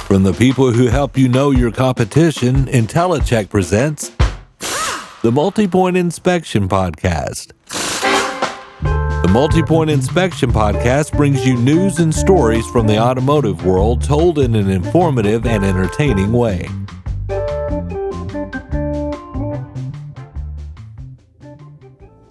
From the people who help you know your competition, IntelliCheck presents the Multi-Point Inspection Podcast. The Multi-Point Inspection Podcast brings you news and stories from the automotive world told in an informative and entertaining way.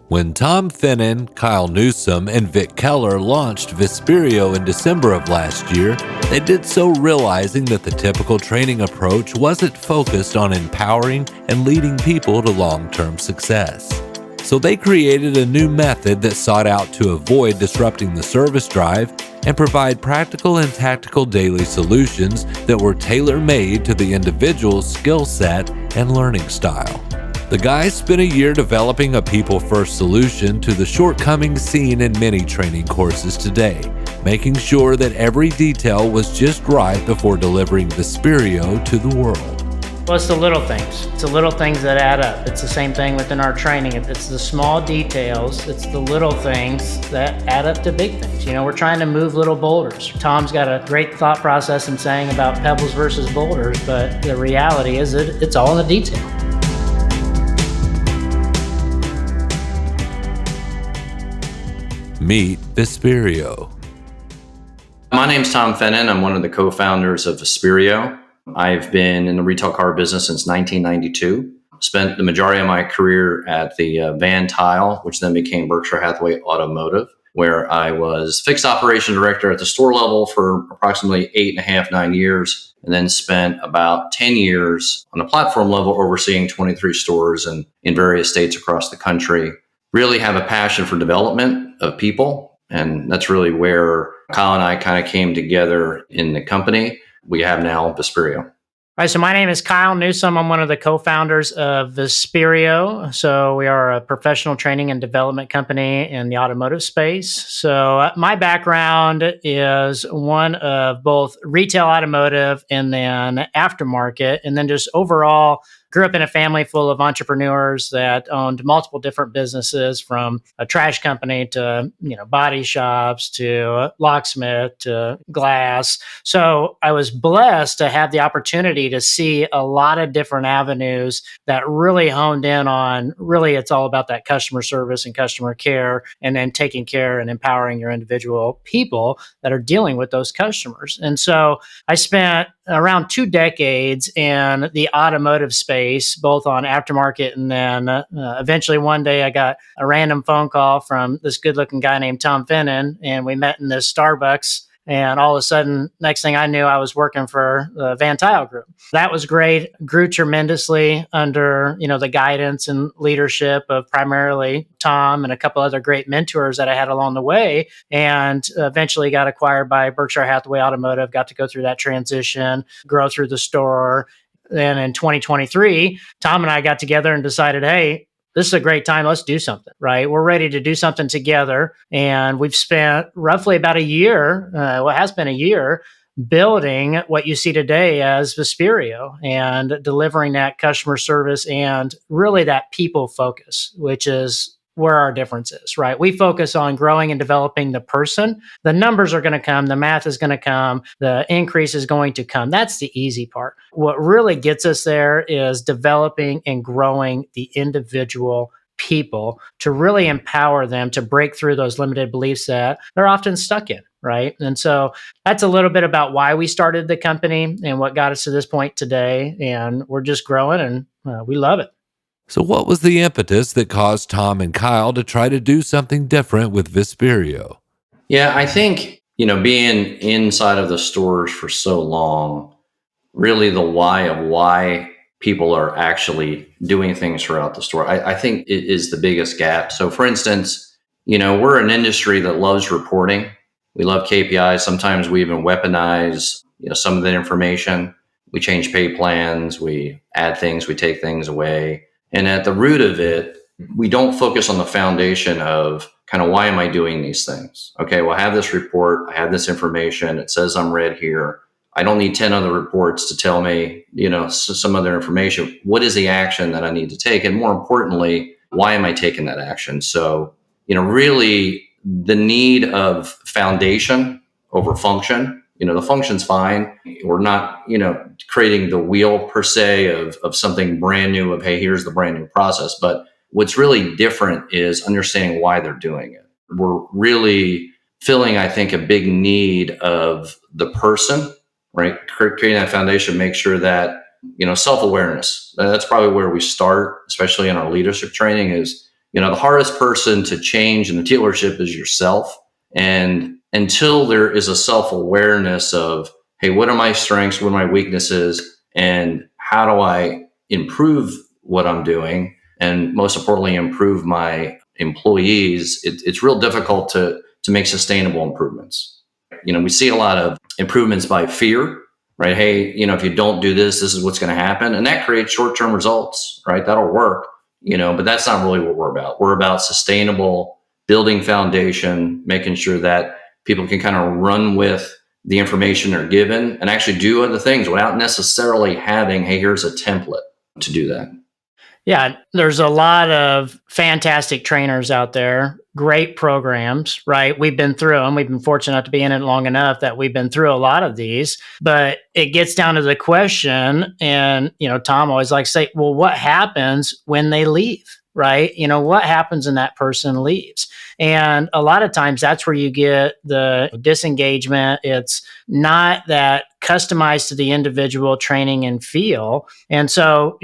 When Tom Fennen, Kyle Newsom, and Vic Keller launched Visperio in December of last year, they did so realizing that the typical training approach wasn't focused on empowering and leading people to long-term success. So they created a new method that sought out to avoid disrupting the service drive and provide practical and tactical daily solutions that were tailor-made to the individual's skill set and learning style. The guys spent a year developing a people-first solution to the shortcomings seen in many training courses today, making sure that every detail was just right before delivering Visperio to the world. Well, it's the little things. It's the little things that add up. It's the same thing within our training. It's the small details. It's the little things that add up to big things. You know, we're trying to move little boulders. Tom's got a great thought process in saying about pebbles versus boulders, but the reality is that it's all in the detail. Meet Visperio. My name's Tom Fennen. I'm one of the co-founders of Visperio. I've been in the retail car business since 1992. Spent the majority of my career at the Van Tile, which then became Berkshire Hathaway Automotive, where I was fixed operation director at the store level for approximately 8.5, 9 years, and then spent about 10 years on the platform level overseeing 23 stores in various states across the country. Really have a passion for development of people, and that's really where Kyle and I kind of came together in the company we have now, Visperio. All right, so my name is Kyle Newsom. I'm one of the co-founders of Visperio. So we are a professional training and development company in the automotive space. So my background is one of both retail automotive and then aftermarket, and then just overall grew up in a family full of entrepreneurs that owned multiple different businesses, from a trash company to, body shops to locksmith to glass. So I was blessed to have the opportunity to see a lot of different avenues that really honed in on, really it's all about that customer service and customer care, and then taking care and empowering your individual people that are dealing with those customers. And so I spent around 2 decades in the automotive space, both on aftermarket, and then eventually one day I got a random phone call from this good-looking guy named Tom Fennen, and we met in this Starbucks. And all of a sudden, next thing I knew, I was working for the Van Tile Group. That was great. Grew tremendously under, the guidance and leadership of primarily Tom and a couple other great mentors that I had along the way. And eventually got acquired by Berkshire Hathaway Automotive, got to go through that transition, grow through the store. Then in 2023, Tom and I got together and decided, hey, this is a great time. Let's do something, right? We're ready to do something together. And we've spent roughly about a year, it has been a year, building what you see today as Visperio and delivering that customer service and really that people focus, which is where our difference is, right? We focus on growing and developing the person. The numbers are going to come. The math is going to come. The increase is going to come. That's the easy part. What really gets us there is developing and growing the individual people to really empower them to break through those limited beliefs that they're often stuck in, right? And so that's a little bit about why we started the company and what got us to this point today. And we're just growing, and we love it. So what was the impetus that caused Tom and Kyle to try to do something different with Visperio? Yeah, I think, being inside of the stores for so long, really the why of why people are actually doing things throughout the store, I think it is the biggest gap. So for instance, we're an industry that loves reporting. We love KPIs. Sometimes we even weaponize, some of the information. We change pay plans, we add things, we take things away. And at the root of it, we don't focus on the foundation of kind of, why am I doing these things? Okay, well, I have this report, I have this information, it says I'm red here. I don't need 10 other reports to tell me, some other information. What is the action that I need to take? And more importantly, why am I taking that action? So, really the need of foundation over function The function's fine. We're not, creating the wheel per se of something brand new of, hey, here's the brand new process. But what's really different is understanding why they're doing it. We're really filling, I think, a big need of the person, right? Creating that foundation, make sure that, self-awareness. That's probably where we start, especially in our leadership training is, the hardest person to change in the dealership is yourself. And until there is a self-awareness of, hey, what are my strengths? What are my weaknesses? And how do I improve what I'm doing? And most importantly, improve my employees. It's real difficult to make sustainable improvements. We see a lot of improvements by fear, right? Hey, if you don't do this, this is what's going to happen. And that creates short-term results, right? That'll work, but that's not really what we're about. We're about sustainable building foundation, making sure that people can kind of run with the information they're given and actually do other things without necessarily having, hey, here's a template to do that. Yeah, there's a lot of fantastic trainers out there, great programs, right? We've been through them. We've been fortunate enough to be in it long enough that we've been through a lot of these. But it gets down to the question, and Tom always likes to say, well, what happens when they leave? Right? What happens when that person leaves? And a lot of times that's where you get the disengagement. It's not that customized to the individual training and feel. And so,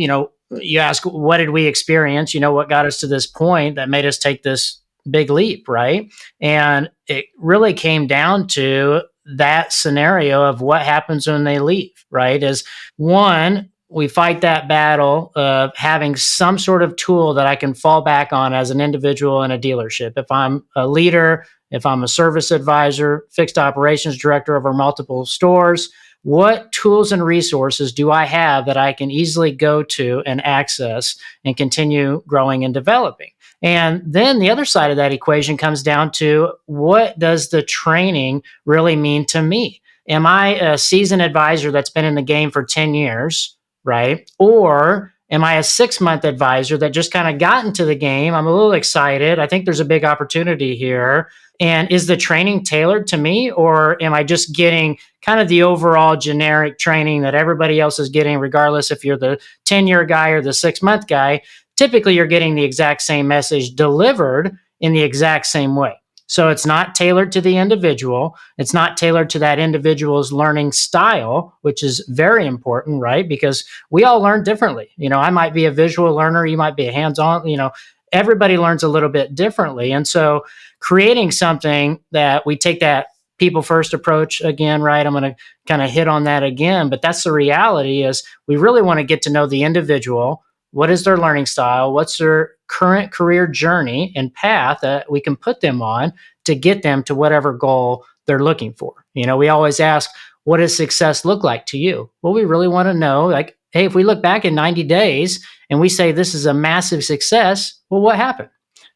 you ask, what did we experience? What got us to this point that made us take this big leap, right? And it really came down to that scenario of what happens when they leave, right? Is one, we fight that battle of having some sort of tool that I can fall back on as an individual in a dealership. If I'm a leader, if I'm a service advisor, fixed operations director over multiple stores, what tools and resources do I have that I can easily go to and access and continue growing and developing? And then the other side of that equation comes down to, what does the training really mean to me? Am I a seasoned advisor that's been in the game for 10 years, right? Or am I a 6-month advisor that just kind of got into the game? I'm a little excited. I think there's a big opportunity here. And is the training tailored to me, or am I just getting kind of the overall generic training that everybody else is getting, regardless if you're the 10-year guy or the 6-month guy? Typically, you're getting the exact same message delivered in the exact same way. So it's not tailored to the individual. It's not tailored to that individual's learning style, which is very important, right? Because we all learn differently. I might be a visual learner. You might be a hands-on, everybody learns a little bit differently. And so creating something that we take that people first approach again, right? I'm going to kind of hit on that again, but that's the reality. Is we really want to get to know the individual. What is their learning style? What's their current career journey and path that we can put them on to get them to whatever goal they're looking for? We always ask, what does success look like to you? Well, we really want to know, like, hey, if we look back in 90 days and we say this is a massive success, well, what happened?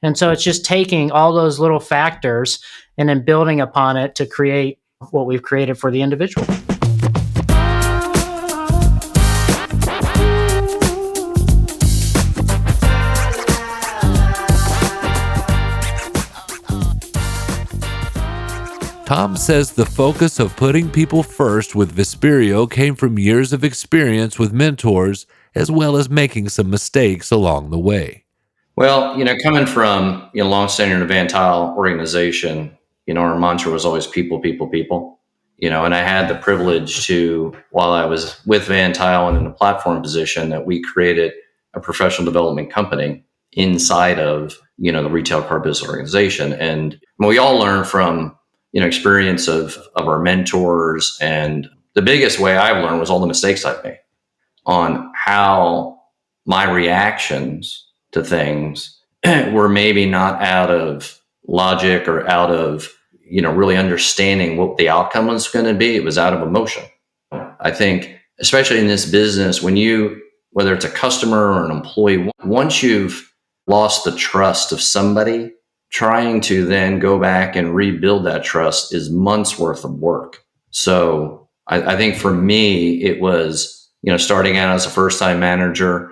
And so it's just taking all those little factors and then building upon it to create what we've created for the individual. Tom says the focus of putting people first with Visperio came from years of experience with mentors, as well as making some mistakes along the way. Well, coming from long-standing Van Tile organization, our mantra was always people, people, people. And I had the privilege to, while I was with Van Tile and in a platform position, that we created a professional development company inside of the retail car business organization. And we all learn from experience of our mentors. And the biggest way I've learned was all the mistakes I've made on how my reactions to things were maybe not out of logic or out of, really understanding what the outcome was going to be. It was out of emotion. I think, especially in this business, whether it's a customer or an employee, once you've lost the trust of somebody, trying to then go back and rebuild that trust is months worth of work. So I think for me, it was, starting out as a first-time manager,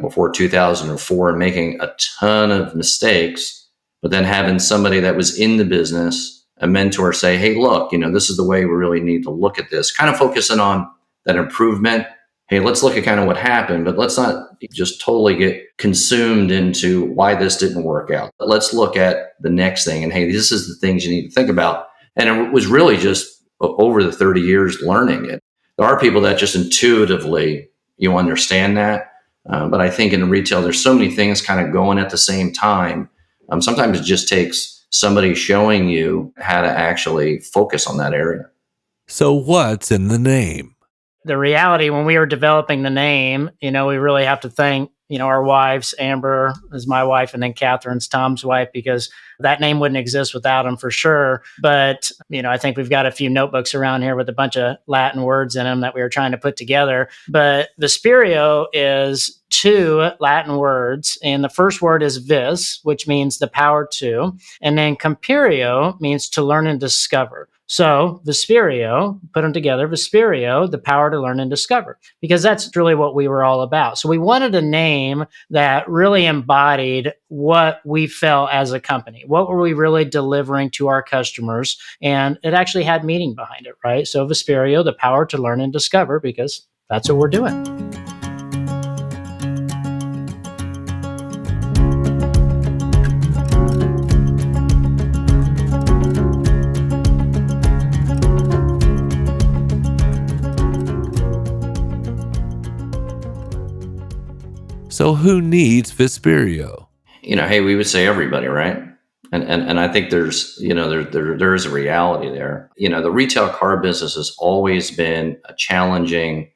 before 2004, and making a ton of mistakes, but then having somebody that was in the business a mentor say, hey, look, this is the way we really need to look at this, kind of focusing on that improvement. Hey, let's look at kind of what happened, but let's not just totally get consumed into why this didn't work out. But let's look at the next thing. And hey, this is the things you need to think about. And it was really just over the 30 years learning it. There are people that just intuitively, you understand that. But I think in retail, there's so many things kind of going at the same time. Sometimes it just takes somebody showing you how to actually focus on that area. So what's in the name? The reality, when we were developing the name, we really have to thank, our wives. Amber is my wife, and then Catherine's Tom's wife, because that name wouldn't exist without them for sure. But, I think we've got a few notebooks around here with a bunch of Latin words in them that we were trying to put together. But Visperio is 2 Latin words. And the first word is vis, which means the power to. And then comperio means to learn and discover. So Visperio, put them together, Visperio, the power to learn and discover, because that's really what we were all about. So we wanted a name that really embodied what we felt as a company. What were we really delivering to our customers? And it actually had meaning behind it, right? So Visperio, the power to learn and discover, because that's what we're doing. So who needs Visperio? Hey, we would say everybody, right? And I think there's, there is a reality there. The retail car business has always been a challenging,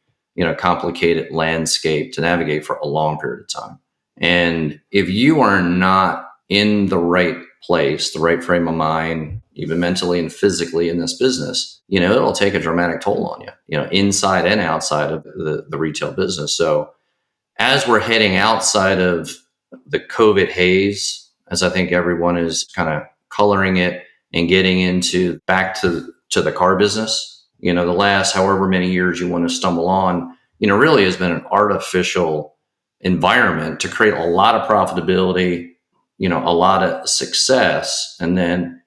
complicated landscape to navigate for a long period of time. And if you are not in the right place, the right frame of mind, even mentally and physically in this business, it'll take a dramatic toll on you, inside and outside of the retail business. So as we're heading outside of the COVID haze, as I think everyone is kind of coloring it and getting into back to the car business, the last however many years you want to stumble on, really has been an artificial environment to create a lot of profitability, a lot of success. And then,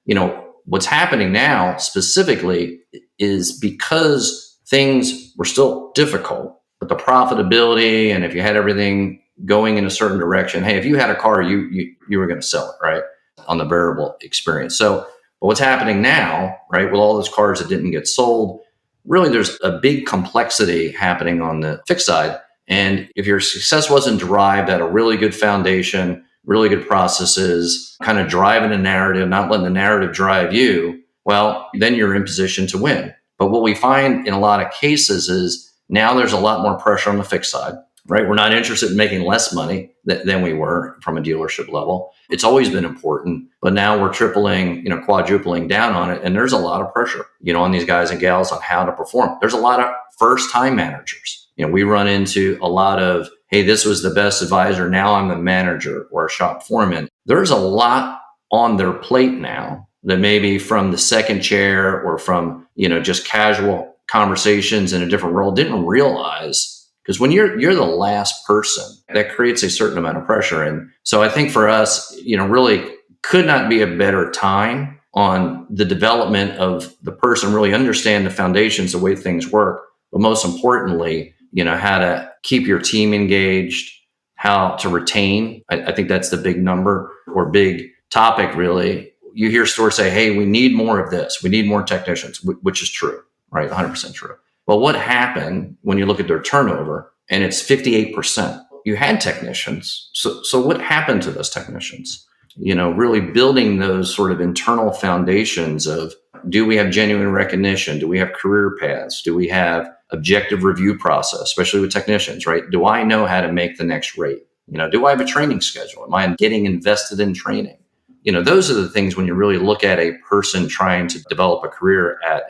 what's happening now specifically is because things were still difficult, but the profitability, and if you had everything going in a certain direction, hey, if you had a car, you were going to sell it, right? On the variable experience. So, but what's happening now, right, with all those cars that didn't get sold, really there's a big complexity happening on the fixed side. And if your success wasn't derived at a really good foundation, really good processes, kind of driving a narrative, not letting the narrative drive you, well, then you're in position to win. But what we find in a lot of cases is now there's a lot more pressure on the fixed side, right? We're not interested in making less money than we were from a dealership level. It's always been important, but now we're tripling, quadrupling down on it. And there's a lot of pressure, on these guys and gals on how to perform. There's a lot of first-time managers. We run into a lot of, hey, this was the best advisor, now I'm the manager or a shop foreman. There's a lot on their plate now that maybe from the second chair or from, just casual conversations in a different role didn't realize, because when you're the last person, that creates a certain amount of pressure. And so I think for us, really could not be a better time on the development of the person, really understand the foundations, the way things work, but most importantly, how to keep your team engaged, how to retain. I think that's the big number or big topic, really. You hear stores say, hey, we need more of this. We need more technicians, which is true. Right, 100% true. Well, what happened when you look at their turnover, and it's 58%? You had technicians. So what happened to those technicians? Really building those sort of internal foundations of, do we have genuine recognition? Do we have career paths? Do we have objective review process, especially with technicians, right? Do I know how to make the next rate? Do I have a training schedule? Am I getting invested in training? Those are the things when you really look at a person trying to develop a career at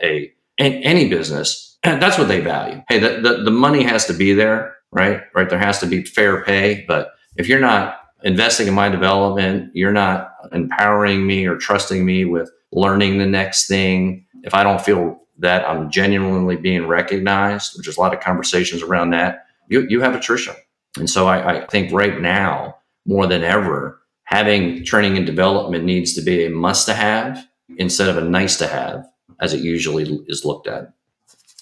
any business, that's what they value. Hey, the money has to be there, right? Right. There has to be fair pay. But if you're not investing in my development, you're not empowering me or trusting me with learning the next thing, if I don't feel that I'm genuinely being recognized, which is a lot of conversations around that, you have attrition. And so I think right now, more than ever, having training and development needs to be a must-have. instead of a nice to have, as it usually is looked at.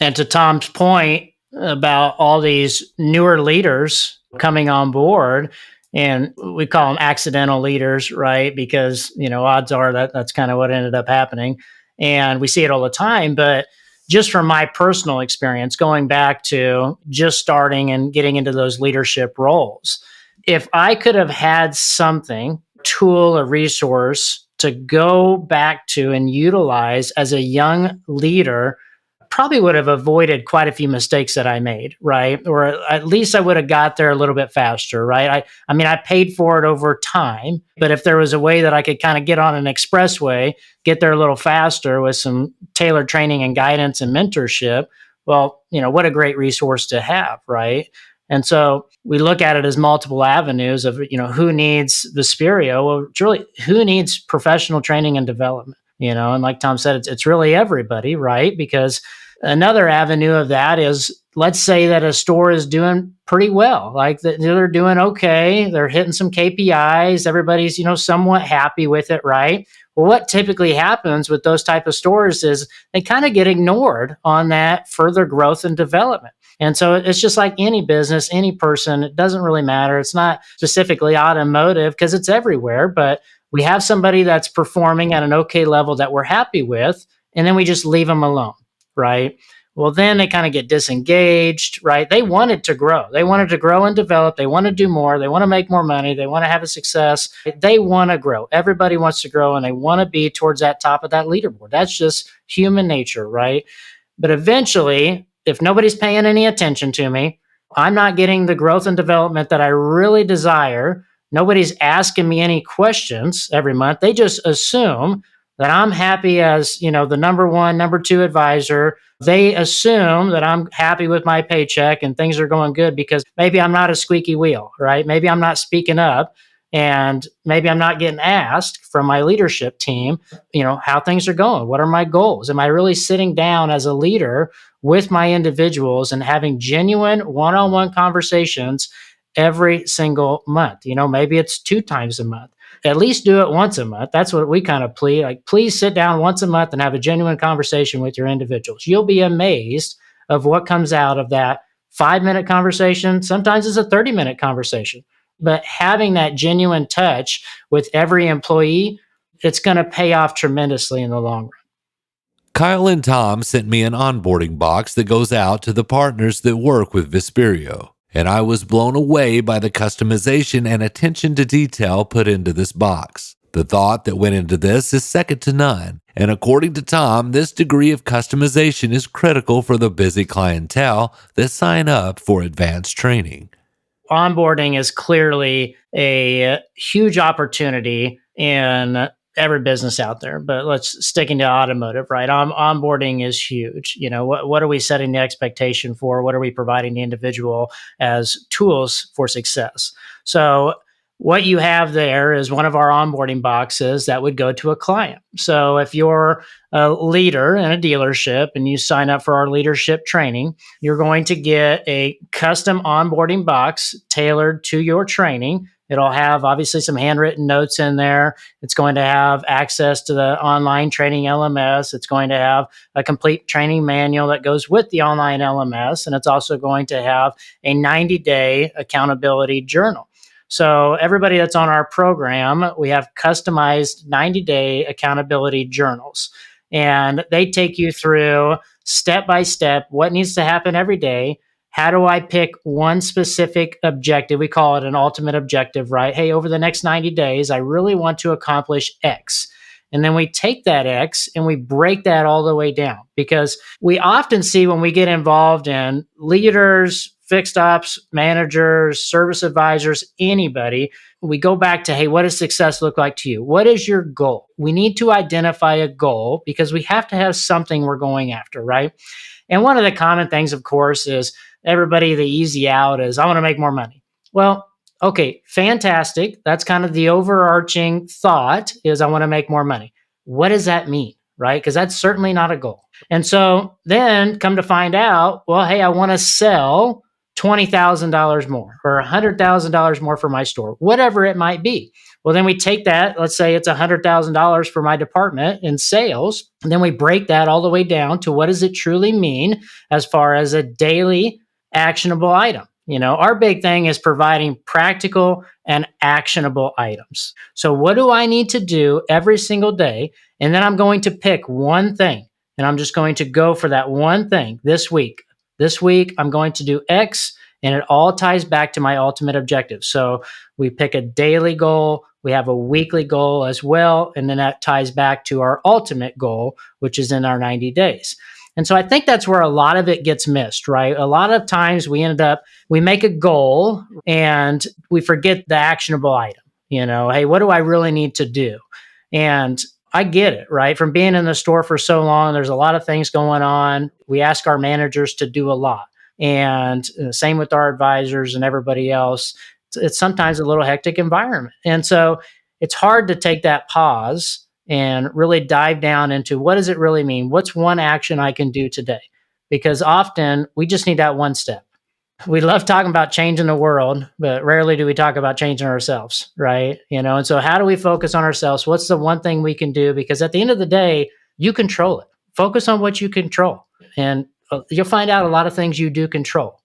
And to Tom's point about all these newer leaders coming on board, and we call them accidental leaders, right? Because, odds are that that's kind of what ended up happening. And we see it all the time. But just from my personal experience, going back to just starting and getting into those leadership roles, if I could have had something, tool, a resource to go back to and utilize as a young leader, probably would have avoided quite a few mistakes that I made, right? Or at least I would have got there a little bit faster, right? I paid for it over time, but if there was a way that I could kind of get on an expressway, get there a little faster with some tailored training and guidance and mentorship, well, what a great resource to have, right? And so we look at it as multiple avenues of, who needs Visperio? Well, it's really who needs professional training and development, and like Tom said, it's really everybody, right? Because another avenue of that is, let's say that a store is doing pretty well, like they're doing okay, they're hitting some KPIs, everybody's somewhat happy with it, right? Well, what typically happens with those type of stores is they kind of get ignored on that further growth and development. And so it's just like any business, any person, it doesn't really matter. It's not specifically automotive because it's everywhere, but we have somebody that's performing at an okay level that we're happy with, and then we just leave them alone, right? Well, then they kind of get disengaged, right? They wanted to grow. They wanted to grow and develop. They want to do more. They want to make more money. They want to have a success. They want to grow. Everybody wants to grow, and they want to be towards that top of that leaderboard. That's just human nature, right? But eventually, if nobody's paying any attention to me, I'm not getting the growth and development that I really desire. Nobody's asking me any questions every month. They just assume that I'm happy as, the number one, number two advisor. They assume that I'm happy with my paycheck and things are going good because maybe I'm not a squeaky wheel, right? Maybe I'm not speaking up, and maybe I'm not getting asked from my leadership team, how things are going. What are my goals? Am I really sitting down as a leader with my individuals and having genuine one-on-one conversations every single month? Maybe it's 2 times a month. At least do it once a month. That's what we kind of plead. Like, please sit down once a month and have a genuine conversation with your individuals. You'll be amazed of what comes out of that 5-minute conversation. Sometimes it's a 30-minute conversation. But having that genuine touch with every employee, it's going to pay off tremendously in the long run. Kyle and Tom sent me an onboarding box that goes out to the partners that work with Visperio, and I was blown away by the customization and attention to detail put into this box. The thought that went into this is second to none, and according to Tom, this degree of customization is critical for the busy clientele that sign up for advanced training. Onboarding is clearly a huge opportunity in every business out there, but let's sticking to automotive, right? Onboarding is huge. What are we setting the expectation for? What are we providing the individual as tools for success? So what you have there is one of our onboarding boxes that would go to a client. So if you're a leader in a dealership and you sign up for our leadership training, you're going to get a custom onboarding box tailored to your training. It'll have obviously some handwritten notes in there. It's going to have access to the online training LMS. It's going to have a complete training manual that goes with the online LMS. And it's also going to have a 90-day accountability journal. So everybody that's on our program, we have customized 90-day accountability journals. And they take you through step by step what needs to happen every day. How do I pick one specific objective? We call it an ultimate objective, right? Hey, over the next 90 days, I really want to accomplish X. And then we take that X and we break that all the way down, because we often see when we get involved in leaders, fixed ops managers, service advisors, anybody, we go back to, hey, what does success look like to you? What is your goal? We need to identify a goal because we have to have something we're going after, right? And one of the common things, of course, is everybody, the easy out is, I want to make more money. Well, okay, fantastic. That's kind of the overarching thought is, I want to make more money. What does that mean, right? Because that's certainly not a goal. And so then come to find out, well, hey, I want to sell $20,000 more or $100,000 more for my store, whatever it might be. Well, then we take that, let's say it's $100,000 for my department in sales, and then we break that all the way down to what does it truly mean as far as a daily actionable item. Our big thing is providing practical and actionable items. So what do I need to do every single day? And then I'm going to pick one thing, and I'm just going to go for that one thing this week. This week, I'm going to do X, and it all ties back to my ultimate objective. So we pick a daily goal, we have a weekly goal as well, and then that ties back to our ultimate goal, which is in our 90 days. And so I think that's where a lot of it gets missed, right? A lot of times we make a goal and we forget the actionable item. Hey, what do I really need to do? And I get it, right? From being in the store for so long, there's a lot of things going on. We ask our managers to do a lot. And same with our advisors and everybody else. It's sometimes a little hectic environment. And so it's hard to take that pause and really dive down into what does it really mean? What's one action I can do today? Because often we just need that one step. We love talking about changing the world, but rarely do we talk about changing ourselves, right? And so how do we focus on ourselves? What's the one thing we can do? Because at the end of the day, you control it. Focus on what you control. And you'll find out a lot of things you do control.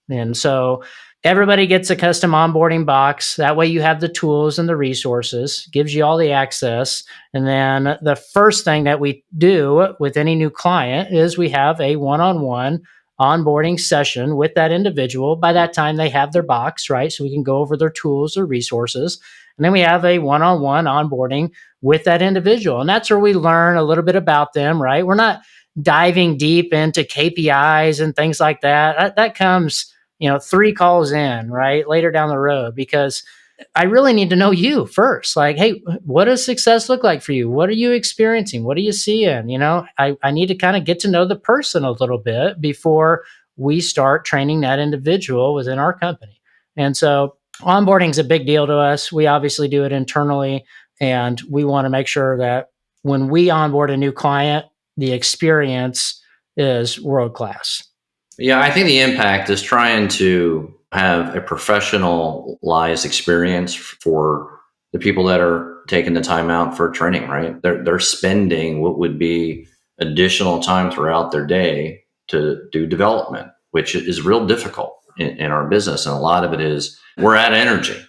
And so everybody gets a custom onboarding box. That way you have the tools and the resources, gives you all the access. And then the first thing that we do with any new client is we have a one-on-one onboarding session with that individual. By that time, they have their box, right? So we can go over their tools or resources. And then we have a one-on-one onboarding with that individual. And that's where we learn a little bit about them, right? We're not diving deep into KPIs and things like that. That comes, 3 calls in, right? Later down the road, because I really need to know you first. Like, hey, what does success look like for you? What are you experiencing? What are you seeing? I need to kind of get to know the person a little bit before we start training that individual within our company. And so onboarding is a big deal to us. We obviously do it internally, and we want to make sure that when we onboard a new client, the experience is world-class. Yeah, I think the impact is trying to have a professionalized experience for the people that are taking the time out for training, right? They're spending what would be additional time throughout their day to do development, which is real difficult in our business. And a lot of it is we're out of energy.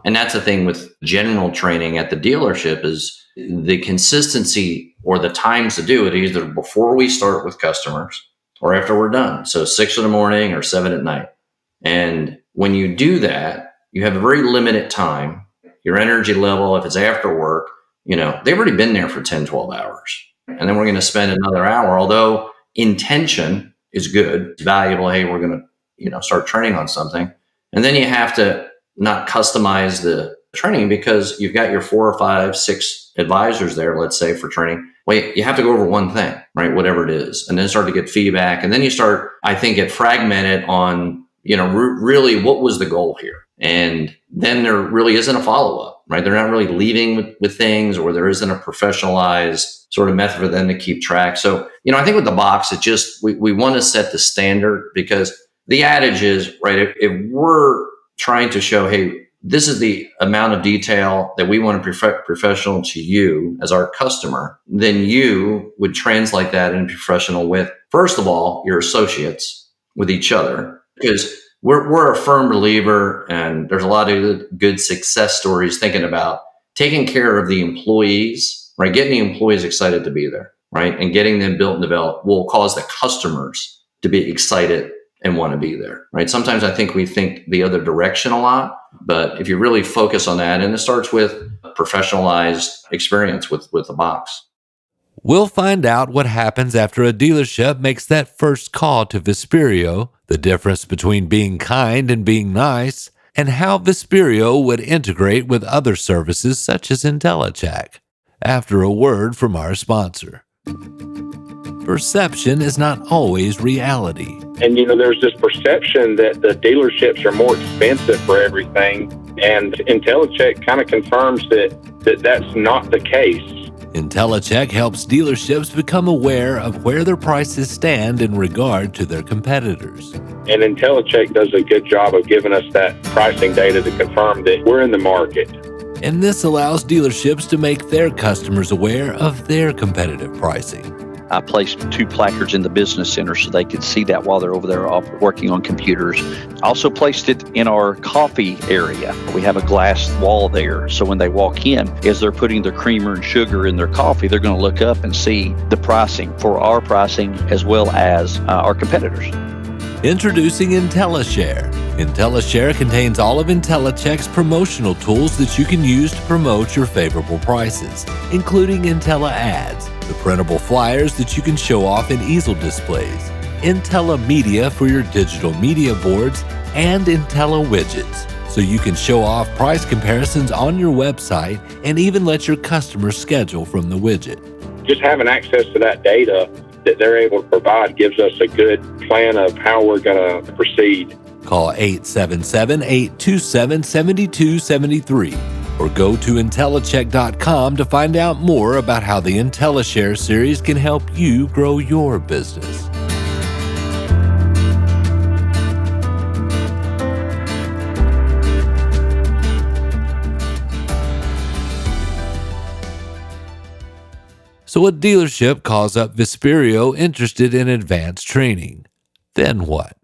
And that's the thing with general training at the dealership is the consistency or the times to do it, either before we start with customers or after we're done. So 6 in the morning or 7 at night. And when you do that, you have a very limited time. Your energy level, if it's after work, they've already been there for 10, 12 hours. And then we're going to spend another hour, although intention is good, it's valuable. Hey, we're going to, start training on something. And then you have to not customize the training because you've got your 4 or 5, 6 advisors there, let's say, for training. Wait, you have to go over one thing, right? Whatever it is, and then start to get feedback. And then you start, I think, get fragmented on, really what was the goal here? And then there really isn't a follow-up, right? They're not really leading with things, or there isn't a professionalized sort of method for them to keep track. So, I think with the box, it just, we want to set the standard, because the adage is, right, if we're trying to show, hey, this is the amount of detail that we want to professional to you as our customer, then you would translate that in professional with, first of all, your associates, with each other, because we're a firm believer, and there's a lot of good success stories thinking about taking care of the employees, right? Getting the employees excited to be there, right? And getting them built and developed will cause the customers to be excited and want to be there, right? Sometimes I think we think the other direction a lot, but if you really focus on that, and it starts with professionalized experience with the box. We'll find out what happens after a dealership makes that first call to Visperio, the difference between being kind and being nice, and how Visperio would integrate with other services such as IntelliCheck, after a word from our sponsor. Perception is not always reality. And, there's this perception that the dealerships are more expensive for everything. And IntelliCheck kind of confirms that that's not the case. IntelliCheck helps dealerships become aware of where their prices stand in regard to their competitors. And IntelliCheck does a good job of giving us that pricing data to confirm that we're in the market. And this allows dealerships to make their customers aware of their competitive pricing. I placed 2 placards in the business center so they could see that while they're over there working on computers. I also placed it in our coffee area. We have a glass wall there, so when they walk in, as they're putting their creamer and sugar in their coffee, they're going to look up and see the pricing for our pricing as well as our competitors. Introducing IntelliShare. IntelliShare contains all of IntelliCheck's promotional tools that you can use to promote your favorable prices, including Intella Ads, the printable flyers that you can show off in easel displays, Intella Media for your digital media boards, and Intella Widgets, so you can show off price comparisons on your website and even let your customers schedule from the widget. Just having access to that data that they're able to provide gives us a good plan of how we're going to proceed. Call 877-827-7273 or go to IntelliCheck.com to find out more about how the IntelliShare series can help you grow your business. So a dealership calls up Visperio interested in advanced training. Then what?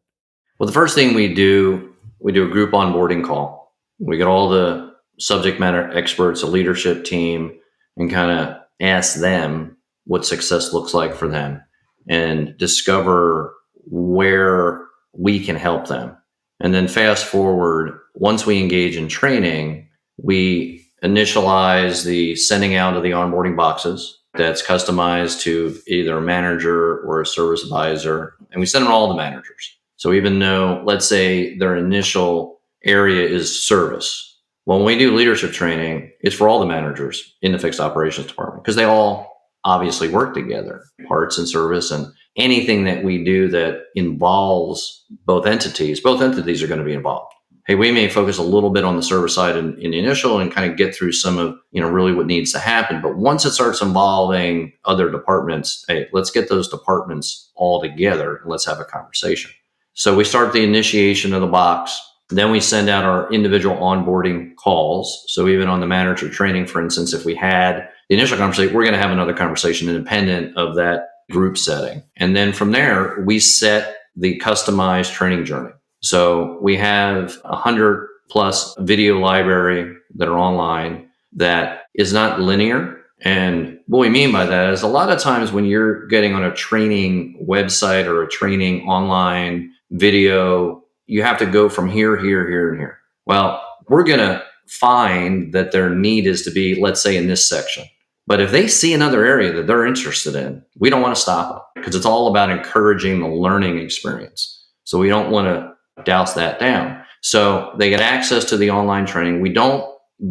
Well, the first thing we do a group onboarding call. We get all the subject matter experts, a leadership team, and kind of ask them what success looks like for them and discover where we can help them. And then fast forward, once we engage in training, we initialize the sending out of the onboarding boxes that's customized to either a manager or a service advisor. And we send them to all the managers. So even though, let's say their initial area is service, when we do leadership training, it's for all the managers in the fixed operations department because they all obviously work together, parts and service, and anything that we do that involves both entities are going to be involved. Hey, we may focus a little bit on the service side in the initial and kind of get through some of, really what needs to happen. But once it starts involving other departments, hey, let's get those departments all together and let's have a conversation. So we start the initiation of the box. Then we send out our individual onboarding calls. So even on the manager training, for instance, if we had the initial conversation, we're going to have another conversation independent of that group setting. And then from there, we set the customized training journey. So we have 100 plus video library that are online that is not linear. And what we mean by that is a lot of times when you're getting on a training website or a training online video, you have to go from here, and here. Well, we're going to find that their need is to be, let's say, in this section. But if they see another area that they're interested in, we don't want to stop them because it's all about encouraging the learning experience. So we don't want to douse that down. So they get access to the online training. We don't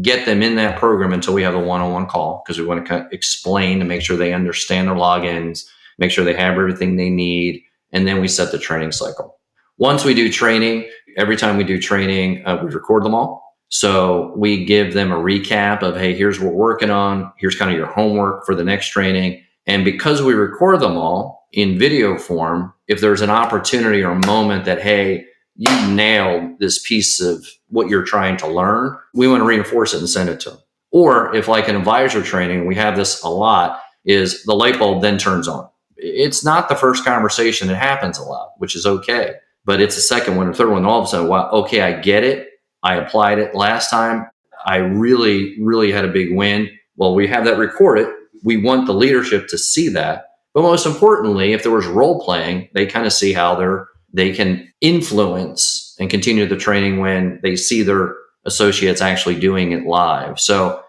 get them in that program until we have a one-on-one call because we want to kind of explain to make sure they understand their logins, make sure they have everything they need, and then we set the training cycle. Once we do training, every time we do training, we record them all. So we give them a recap of, hey, here's what we're working on. Here's kind of your homework for the next training. And because we record them all in video form, if there's an opportunity or a moment that, hey, you nailed this piece of what you're trying to learn, we want to reinforce it and send it to them. Or if like an advisor training, we have this a lot, is the light bulb then turns on. It's not the first conversation. It happens a lot, which is okay. But it's the second one or third one. All of a sudden, wow, okay, I get it. I applied it last time. I really, really had a big win. Well, we have that recorded. We want the leadership to see that. But most importantly, if there was role playing, they kind of see how they can influence and continue the training when they see their associates actually doing it live. So,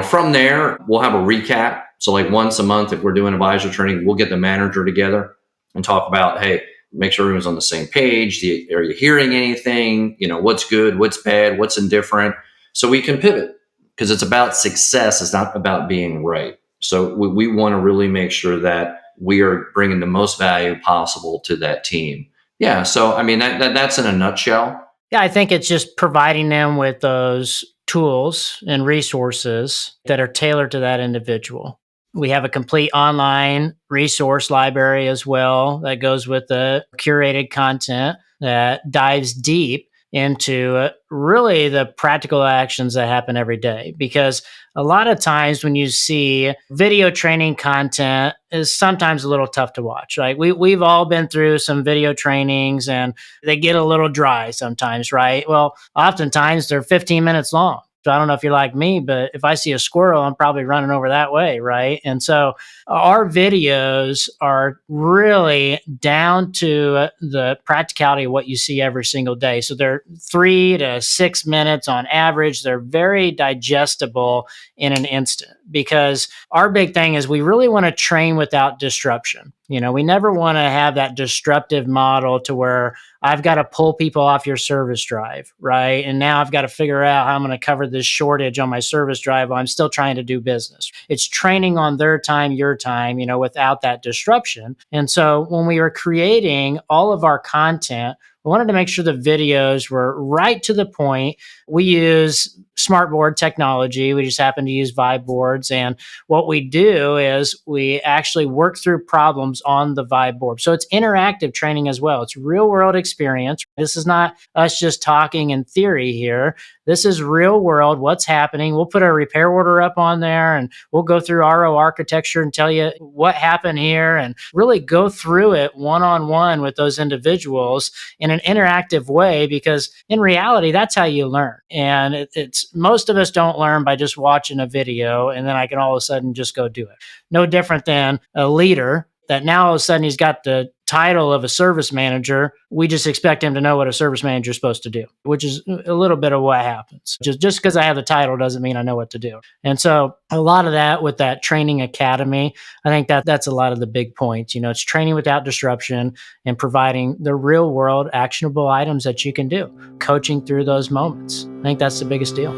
from there, we'll have a recap. So like once a month, if we're doing advisor training, we'll get the manager together and talk about, hey, make sure everyone's on the same page. Are you hearing anything? What's good, what's bad, what's indifferent? So we can pivot because it's about success. It's not about being right. So we want to really make sure that we are bringing the most value possible to that team. Yeah. So, I mean, that's in a nutshell. Yeah, I think it's just providing them with those tools and resources that are tailored to that individual. We have a complete online resource library as well that goes with the curated content that dives deep into really the practical actions that happen every day. Because a lot of times when you see video training content is sometimes a little tough to watch. Like we've all been through some video trainings and they get a little dry sometimes, right? Well, oftentimes they're 15 minutes long. So I don't know if you're like me, but if I see a squirrel, I'm probably running over that way, right? And so our videos are really down to the practicality of what you see every single day. So they're 3 to 6 minutes on average. They're very digestible in an instant because our big thing is we really want to train without disruption. We never want to have that disruptive model to where I've got to pull people off your service drive, right? And now I've got to figure out how I'm going to cover this shortage on my service drive while I'm still trying to do business. It's training on their time, your time, without that disruption. And so when we were creating all of our content, we wanted to make sure the videos were right to the point. We use smartboard technology. We just happen to use Vibe boards. And what we do is we actually work through problems on the Vibe board. So it's interactive training as well. It's real world experience. This is not us just talking in theory here. This is real world, what's happening. We'll put a repair order up on there and we'll go through RO architecture and tell you what happened here and really go through it one-on-one with those individuals in an interactive way, because in reality, that's how you learn. And it's most of us don't learn by just watching a video and then I can all of a sudden just go do it. No different than a leader that now all of a sudden he's got the title of a service manager. We just expect him to know what a service manager is supposed to do, which is a little bit of what happens. Just because I have the title doesn't mean I know what to do. And so a lot of that with that training academy, I think that's a lot of the big points. It's training without disruption and providing the real world actionable items that you can do, coaching through those moments. I think that's the biggest deal.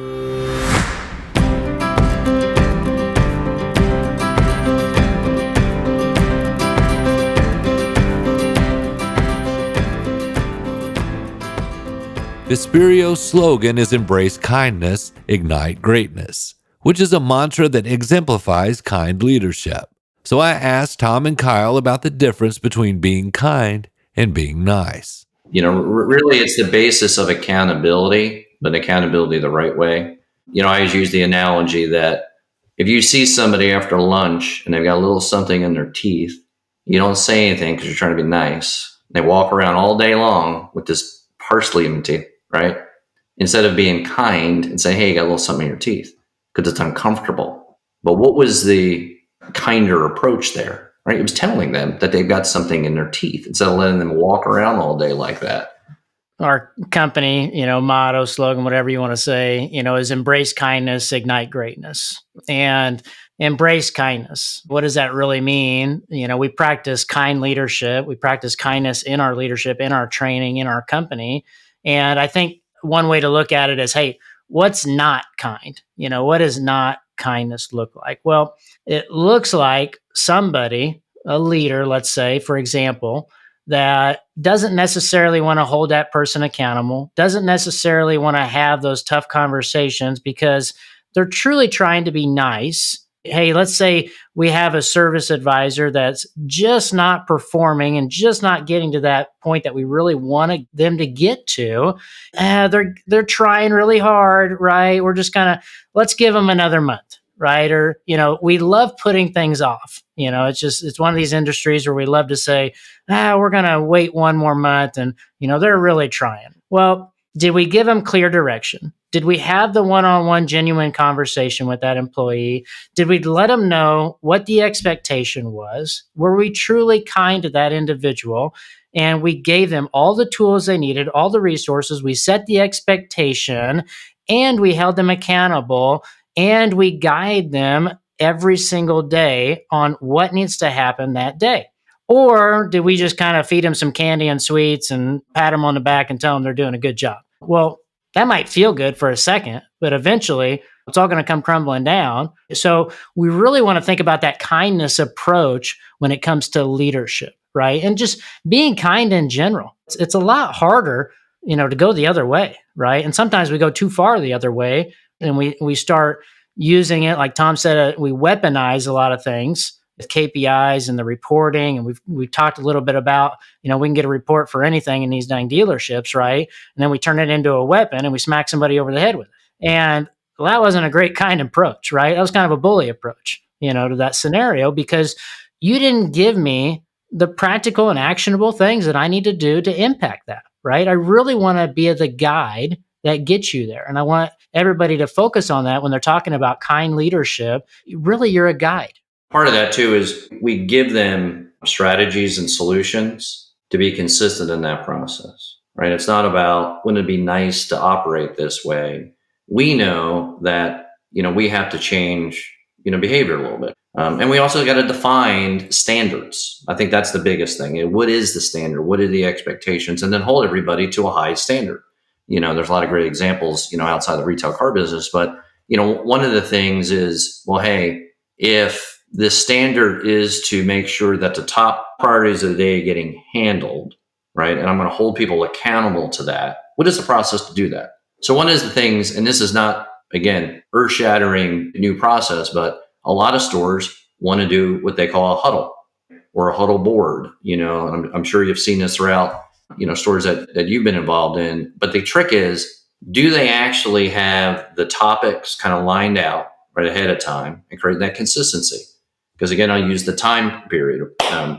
Visperio's slogan is Embrace Kindness, Ignite Greatness, which is a mantra that exemplifies kind leadership. So I asked Tom and Kyle about the difference between being kind and being nice. Really it's the basis of accountability, but accountability the right way. I always use the analogy that if you see somebody after lunch and they've got a little something in their teeth, you don't say anything because you're trying to be nice. They walk around all day long with this parsley in their teeth, right? Instead of being kind and saying, hey, you got a little something in your teeth, because it's uncomfortable. But what was the kinder approach there, right? It was telling them that they've got something in their teeth instead of letting them walk around all day like that. Our company, motto, slogan, whatever you want to say, is embrace kindness, ignite greatness. And embrace kindness. What does that really mean? We practice kind leadership. We practice kindness in our leadership, in our training, in our company. And I think one way to look at it is, hey, what's not kind? What does not kindness look like? Well, it looks like somebody, a leader, let's say, for example, that doesn't necessarily want to hold that person accountable, doesn't necessarily want to have those tough conversations because they're truly trying to be nice. Hey, let's say we have a service advisor that's just not performing and just not getting to that point that we really wanted them to get to. They're trying really hard, right? We're just let's give them another month, right? Or, we love putting things off. It's one of these industries where we love to say, we're going to wait one more month and, they're really trying. Well, did we give them clear direction? Did we have the one-on-one genuine conversation with that employee? Did we let them know what the expectation was? Were we truly kind to that individual? And we gave them all the tools they needed, all the resources. We set the expectation and we held them accountable and we guide them every single day on what needs to happen that day. Or did we just kind of feed them some candy and sweets and pat them on the back and tell them they're doing a good job? Well, that might feel good for a second, but eventually it's all going to come crumbling down. So we really want to think about that kindness approach when it comes to leadership, right? And just being kind in general. It's a lot harder, to go the other way, right? And sometimes we go too far the other way and we start using it, like Tom said, we weaponize a lot of things with KPIs and the reporting. And we've talked a little bit about, we can get a report for anything in these dang dealerships, right? And then we turn it into a weapon and we smack somebody over the head with it. And that wasn't a great kind of approach, right? That was kind of a bully approach, to that scenario, because you didn't give me the practical and actionable things that I need to do to impact that, right? I really want to be the guide that gets you there. And I want everybody to focus on that when they're talking about kind leadership. Really, you're a guide. Part of that too is we give them strategies and solutions to be consistent in that process, right? It's not about, wouldn't it be nice to operate this way? We know that, we have to change, behavior a little bit. And we also got to define standards. I think that's the biggest thing. What is the standard? What are the expectations? And then hold everybody to a high standard. There's a lot of great examples, outside the retail car business. But, one of the things is, well, hey, if the standard is to make sure that the top priorities of the day are getting handled, right? And I'm going to hold people accountable to that. What is the process to do that? So one of the things, and this is not, again, earth-shattering new process, but a lot of stores want to do what they call a huddle or a huddle board. I'm sure you've seen this throughout, stores that you've been involved in. But the trick is, do they actually have the topics kind of lined out right ahead of time and create that consistency? Because again, I'll use the time period.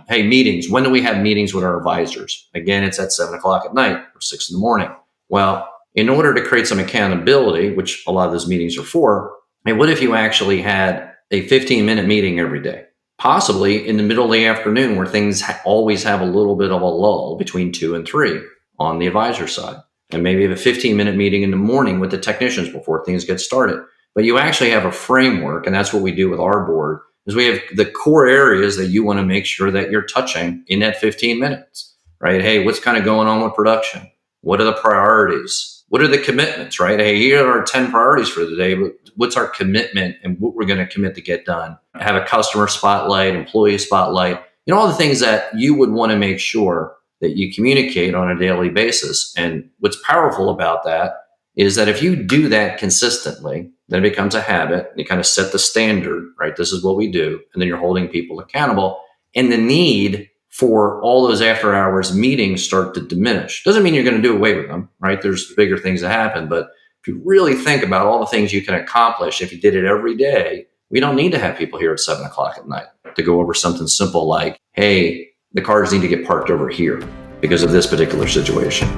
Hey, meetings. When do we have meetings with our advisors? Again, it's at 7:00 at night or 6 a.m. Well, in order to create some accountability, which a lot of those meetings are for, hey, what if you actually had a 15-minute meeting every day? Possibly in the middle of the afternoon, where things always have a little bit of a lull between 2 and 3 on the advisor side. And maybe have a 15-minute meeting in the morning with the technicians before things get started. But you actually have a framework, and that's what we do with our board, is we have the core areas that you want to make sure that you're touching in that 15 minutes, right? Hey, what's kind of going on with production? What are the priorities? What are the commitments, right? Hey, here are our 10 priorities for the day. What's our commitment and what we're going to commit to get done? Have a customer spotlight, employee spotlight, all the things that you would want to make sure that you communicate on a daily basis. And what's powerful about that is that if you do that consistently, then it becomes a habit. You kind of set the standard, right? This is what we do. And then you're holding people accountable. And the need for all those after hours meetings start to diminish. Doesn't mean you're going to do away with them, right? There's bigger things that happen. But if you really think about all the things you can accomplish, if you did it every day, we don't need to have people here at 7:00 at night to go over something simple like, hey, the cars need to get parked over here because of this particular situation.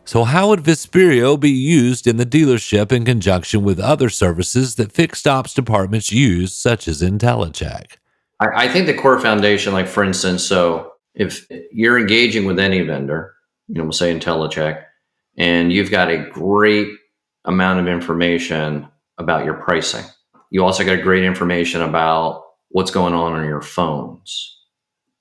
So how would Visperio be used in the dealership in conjunction with other services that fixed ops departments use, such as IntelliCheck? I think the core foundation, like for instance, so if you're engaging with any vendor, we'll say IntelliCheck, and you've got a great amount of information about your pricing. You also got great information about what's going on your phones.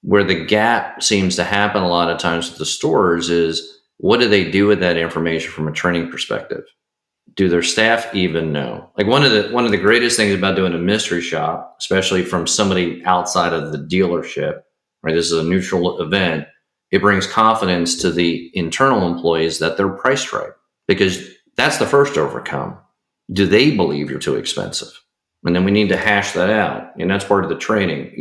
Where the gap seems to happen a lot of times with the stores is, what do they do with that information from a training perspective? Do their staff even know? Like one of the greatest things about doing a mystery shop, especially from somebody outside of the dealership, right? This is a neutral event. It brings confidence to the internal employees that they're priced right, because that's the first to overcome. Do they believe you're too expensive? And then we need to hash that out. And that's part of the training.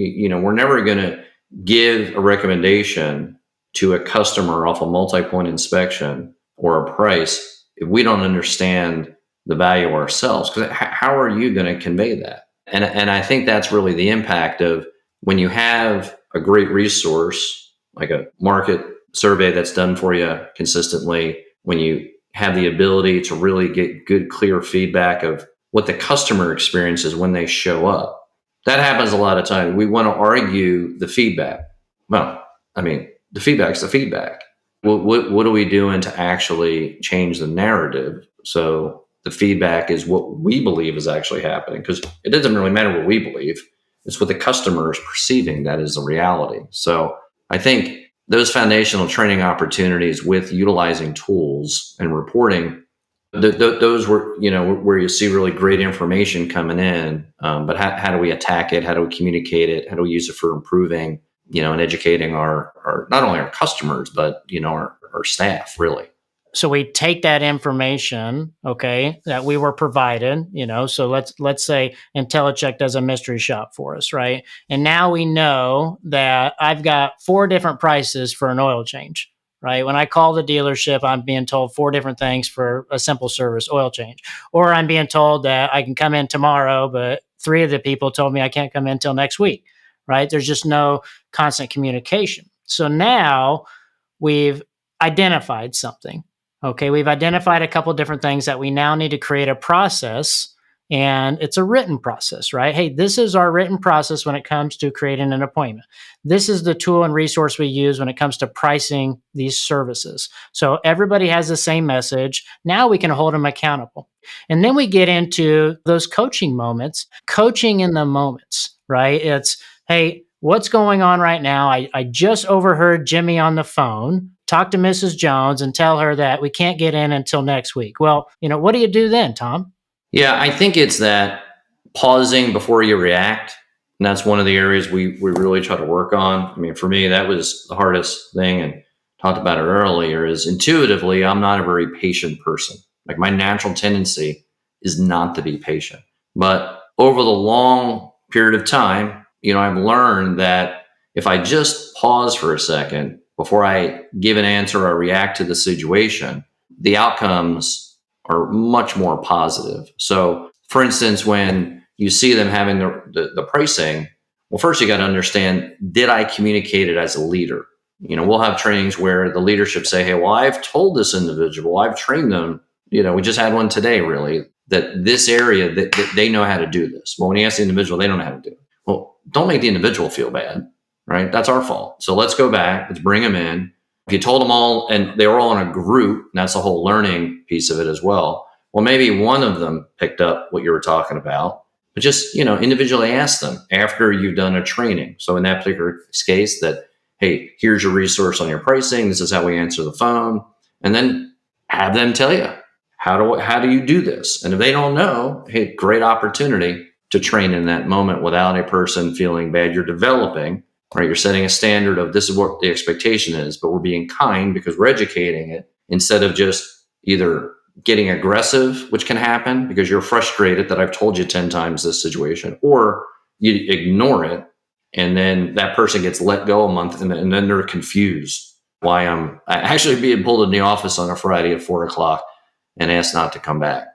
We're never going to give a recommendation to a customer off a multi-point inspection or a price if we don't understand the value ourselves. Because how are you going to convey that? And I think that's really the impact of when you have a great resource, like a market survey that's done for you consistently, when you have the ability to really get good, clear feedback of what the customer experiences when they show up. That happens a lot of times. We want to argue the feedback. Well, the feedback's the feedback. What are we doing to actually change the narrative so the feedback is what we believe is actually happening? Because it doesn't really matter what we believe. It's what the customer is perceiving that is the reality. So I think those foundational training opportunities with utilizing tools and reporting, those were, where you see really great information coming in. But how do we attack it? How do we communicate it? How do we use it for improving and educating our not only our customers, but, our staff, really. So we take that information, okay, that we were provided, so let's say IntelliCheck does a mystery shop for us, right? And now we know that I've got 4 different prices for an oil change, right? When I call the dealership, I'm being told 4 different things for a simple service oil change. Or I'm being told that I can come in tomorrow, but 3 of the people told me I can't come in till next week, right? There's just no constant communication. So now we've identified something. Okay, we've identified a couple different things that we now need to create a process, and it's a written process, right? Hey, this is our written process when it comes to creating an appointment. This is the tool and resource we use when it comes to pricing these services. So everybody has the same message. Now we can hold them accountable. And then we get into those coaching moments, coaching in the moments, right? It's, hey, what's going on right now? I just overheard Jimmy on the phone talk to Mrs. Jones and tell her that we can't get in until next week. Well, what do you do then, Tom? Yeah, I think it's that pausing before you react. And that's one of the areas we really try to work on. I mean, for me, that was the hardest thing, and talked about it earlier, is intuitively, I'm not a very patient person. Like, my natural tendency is not to be patient. But over the long period of time, I've learned that if I just pause for a second before I give an answer or react to the situation, the outcomes are much more positive. So, for instance, when you see them having the pricing, well, first you got to understand, did I communicate it as a leader? We'll have trainings where the leadership say, hey, well, I've told this individual, I've trained them. We just had one today, really, that this area, that they know how to do this. Well, when you ask the individual, they don't know how to do it. Well, don't make the individual feel bad, right? That's our fault. So let's go back. Let's bring them in. If you told them all and they were all in a group, and that's the whole learning piece of it as well. Well, maybe one of them picked up what you were talking about, but just, individually ask them after you've done a training. So in that particular case, that, hey, here's your resource on your pricing. This is how we answer the phone. And then have them tell you, how do you do this? And if they don't know, hey, great opportunity to train in that moment without a person feeling bad. You're developing, right? You're setting a standard of this is what the expectation is, but we're being kind because we're educating it, instead of just either getting aggressive, which can happen because you're frustrated that I've told you 10 times this situation, or you ignore it. And then that person gets let go a month, and then they're confused why I'm actually being pulled in the office on a Friday at 4:00 and asked not to come back.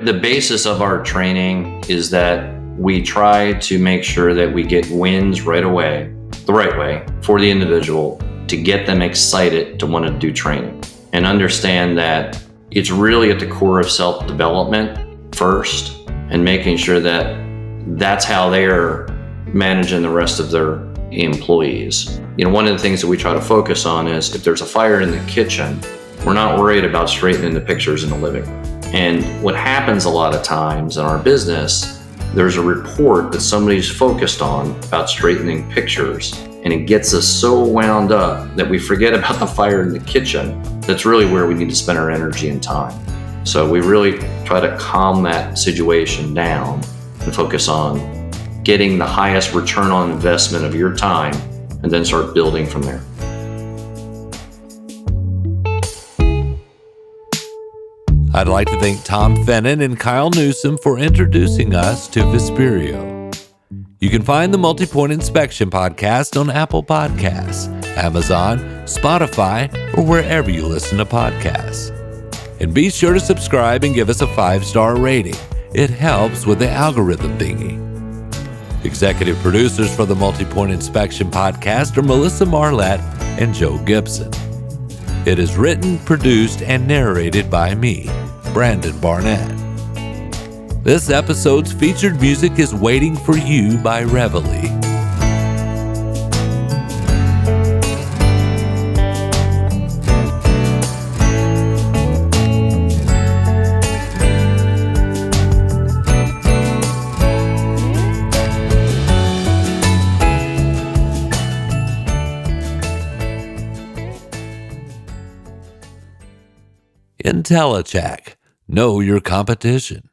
The basis of our training is that we try to make sure that we get wins right away, the right way, for the individual, to get them excited to want to do training, and understand that it's really at the core of self-development first, and making sure that that's how they're managing the rest of their employees. One of the things that we try to focus on is, if there's a fire in the kitchen, we're not worried about straightening the pictures in the living room. And what happens a lot of times in our business, there's a report that somebody's focused on about straightening pictures, and it gets us so wound up that we forget about the fire in the kitchen. That's really where we need to spend our energy and time. So we really try to calm that situation down and focus on getting the highest return on investment of your time, and then start building from there. I'd like to thank Tom Fennen and Kyle Newsom for introducing us to Visperio. You can find the Multi-Point Inspection Podcast on Apple Podcasts, Amazon, Spotify, or wherever you listen to podcasts. And be sure to subscribe and give us a 5-star rating. It helps with the algorithm thingy. Executive producers for the Multi-Point Inspection Podcast are Melissa Marlett and Joe Gibson. It is written, produced, and narrated by me, Brandon Barnett. This episode's featured music is Waiting for You by Reveille. IntelliCheck. Know your competition.